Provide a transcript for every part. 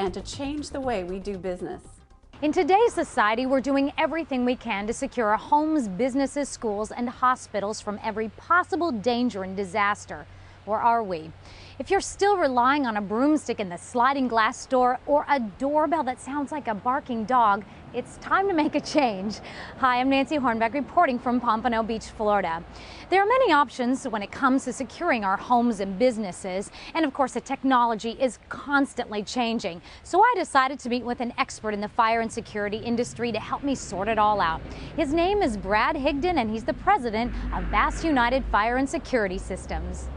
and to change the way we do business. In today's society, we're doing everything we can to secure our homes, businesses, schools, and hospitals from every possible danger and disaster. Or are we? If you're still relying on a broomstick in the sliding glass door or a doorbell that sounds like a barking dog, it's time to make a change. Hi, I'm Nancy Hornbeck reporting from Pompano Beach, Florida. There are many options when it comes to securing our homes and businesses, and of course the technology is constantly changing. So I decided to meet with an expert in the fire and security industry to help me sort it all out. His name is Brad Higdon, and he's the president of Bass United Fire and Security Systems.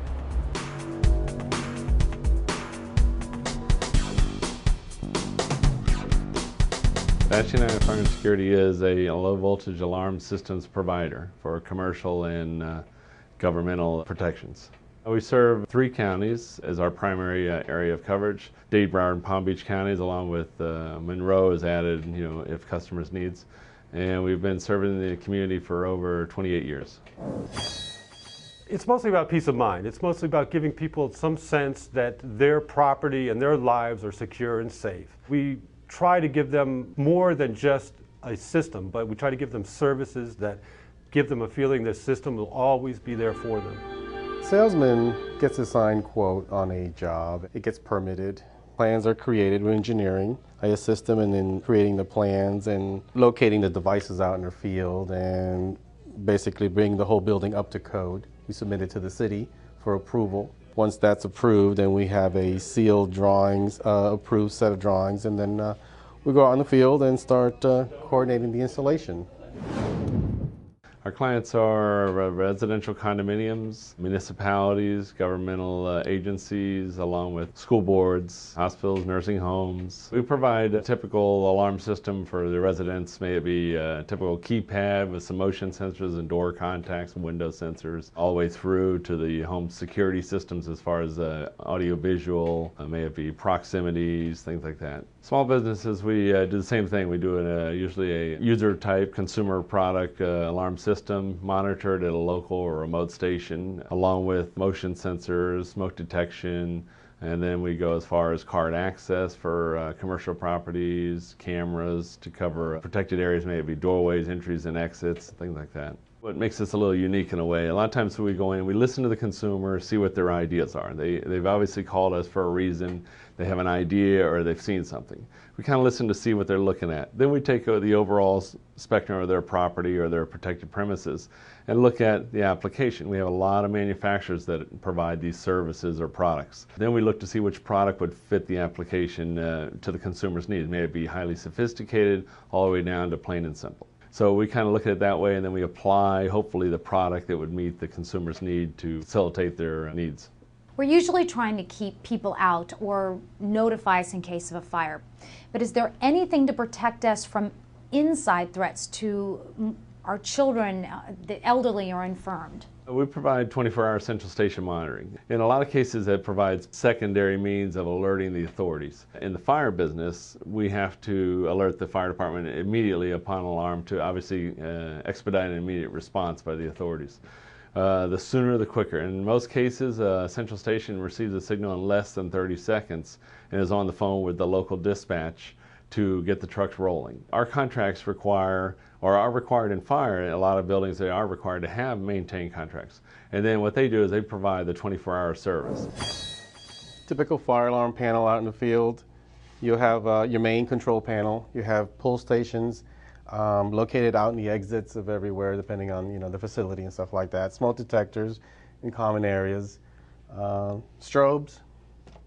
Bass United Fire and Security is a low voltage alarm systems provider for commercial and governmental protections. We serve 3 counties as our primary area of coverage. Dade, Broward, and Palm Beach counties, along with Monroe is added, if customers' needs. And we've been serving the community for over 28 years. It's mostly about peace of mind. It's mostly about giving people some sense that their property and their lives are secure and safe. We try to give them more than just a system, but we try to give them services that give them a feeling the system will always be there for them. Salesman gets a signed quote on a job. It gets permitted. Plans are created with engineering. I assist them in creating the plans and locating the devices out in their field and basically bring the whole building up to code. We submit it to the city for approval. Once that's approved, then we have a sealed drawings, approved set of drawings, and then we go out in the field and start coordinating the installation. Our clients are residential condominiums, municipalities, governmental agencies, along with school boards, hospitals, nursing homes. We provide a typical alarm system for the residents. May it be a typical keypad with some motion sensors and door contacts and window sensors, all the way through to the home security systems as far as audio visual, may it be proximities, things like that. Small businesses, we do the same thing. We do usually a user type consumer product alarm system monitored at a local or remote station, along with motion sensors, smoke detection, and then we go as far as card access for commercial properties, cameras to cover protected areas, maybe it be doorways, entries and exits, things like that. What makes us a little unique in a way, a lot of times we go in, we listen to the consumer, see what their ideas are. They've obviously called us for a reason. They have an idea or they've seen something. We kind of listen to see what they're looking at. Then we take the overall spectrum of their property or their protected premises and look at the application. We have a lot of manufacturers that provide these services or products. Then we look to see which product would fit the application to the consumer's needs. May it be highly sophisticated all the way down to plain and simple. So we kind of look at it that way, and then we apply, hopefully, the product that would meet the consumer's need to facilitate their needs. We're usually trying to keep people out or notify us in case of a fire. But is there anything to protect us from inside threats to our children, the elderly or infirmed? We provide 24-hour central station monitoring. In a lot of cases, it provides secondary means of alerting the authorities. In the fire business, we have to alert the fire department immediately upon alarm to obviously expedite an immediate response by the authorities. The sooner the quicker. In most cases, a central station receives a signal in less than 30 seconds and is on the phone with the local dispatch to get the trucks rolling. Our contracts require, or are required in fire, a lot of buildings they are required to have maintained contracts. And then what they do is they provide the 24-hour service. Typical fire alarm panel out in the field. You'll have your main control panel. You have pull stations located out in the exits of everywhere, depending on the facility and stuff like that. Smoke detectors in common areas. Strobes,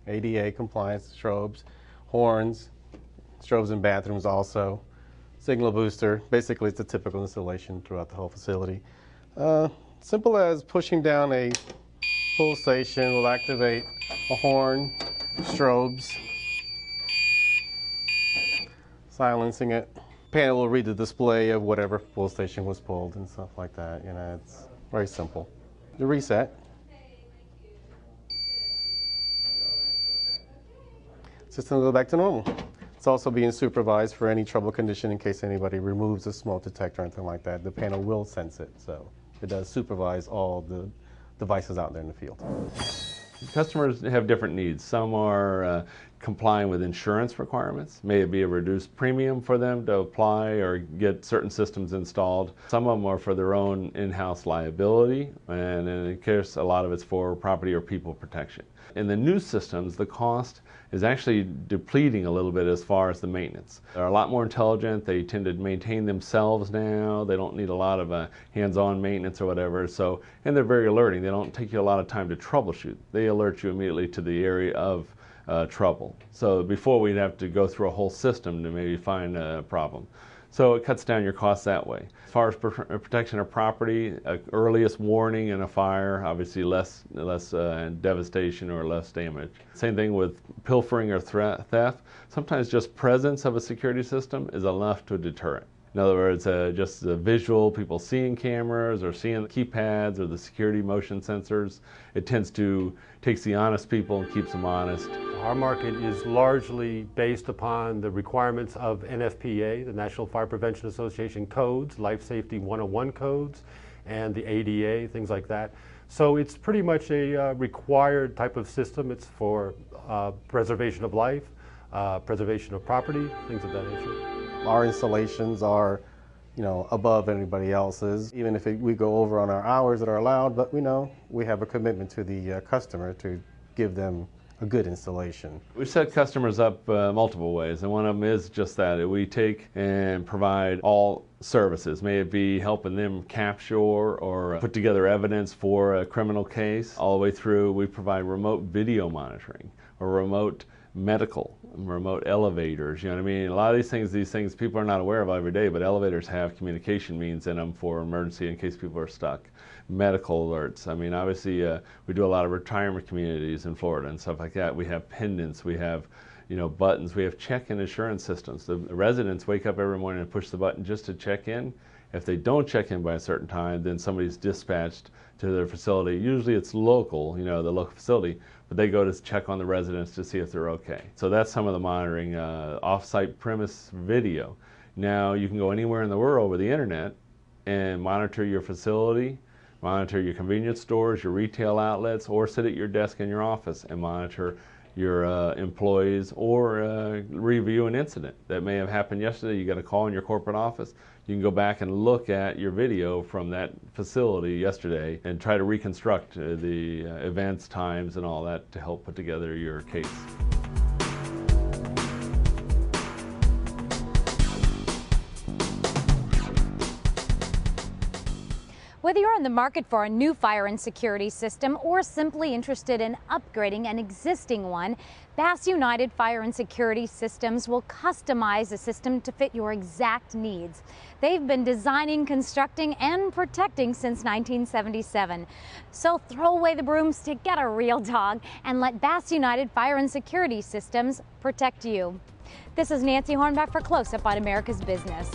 ADA compliance strobes, horns, strobes in bathrooms also, signal booster. Basically, it's a typical installation throughout the whole facility. Simple as pushing down a pull station will activate a horn, strobes, silencing it. Panel will read the display of whatever pull station was pulled and stuff like that. It's very simple. The reset. System will go back to normal. It's also being supervised for any trouble condition in case anybody removes a smoke detector or anything like that. The panel will sense it, so it does supervise all the devices out there in the field. Customers have different needs. Some are complying with insurance requirements. May it be a reduced premium for them to apply or get certain systems installed. Some of them are for their own in-house liability, and in case a lot of it's for property or people protection. In the new systems, the cost is actually depleting a little bit as far as the maintenance. They're a lot more intelligent. They tend to maintain themselves now. They don't need a lot of hands-on maintenance or whatever. So, and they're very alerting. They don't take you a lot of time to troubleshoot. They alert you immediately to the area of trouble. So before we'd have to go through a whole system to maybe find a problem. So it cuts down your costs that way. As far as protection of property, earliest warning in a fire, obviously less devastation or less damage. Same thing with pilfering or theft. Sometimes just presence of a security system is enough to deter it. In other words, just the visual, people seeing cameras or seeing the keypads or the security motion sensors, it takes the honest people and keeps them honest. Our market is largely based upon the requirements of NFPA, the National Fire Prevention Association codes, Life Safety 101 codes, and the ADA, things like that. So it's pretty much a required type of system. It's for preservation of life, preservation of property, things of that nature. Our installations are, above anybody else's. Even if we go over on our hours that are allowed, but we have a commitment to the customer to give them a good installation. We set customers up multiple ways, and one of them is just that. We take and provide all services. May it be helping them capture or put together evidence for a criminal case, all the way through we provide remote video monitoring or remote medical, remote elevators, you know what I mean? A lot of these things people are not aware of every day, but elevators have communication means in them for emergency in case people are stuck. Medical alerts. I mean, obviously, we do a lot of retirement communities in Florida and stuff like that. We have pendants, we have, buttons, we have check-in insurance systems. The residents wake up every morning and push the button just to check in. If they don't check in by a certain time, then somebody's dispatched to their facility. Usually it's local, the local facility, but they go to check on the residents to see if they're okay. So that's some of the monitoring, off-site premise video. Now you can go anywhere in the world with the internet and monitor your facility, monitor your convenience stores, your retail outlets, or sit at your desk in your office and monitor your employees or review an incident that may have happened yesterday. You got a call in your corporate office. You can go back and look at your video from that facility yesterday and try to reconstruct the events, times, and all that to help put together your case. Whether you're in the market for a new fire and security system or simply interested in upgrading an existing one, Bass United Fire and Security Systems will customize a system to fit your exact needs. They've been designing, constructing, and protecting since 1977. So throw away the brooms to get a real dog and let Bass United Fire and Security Systems protect you. This is Nancy Hornback for Close Up on America's Business.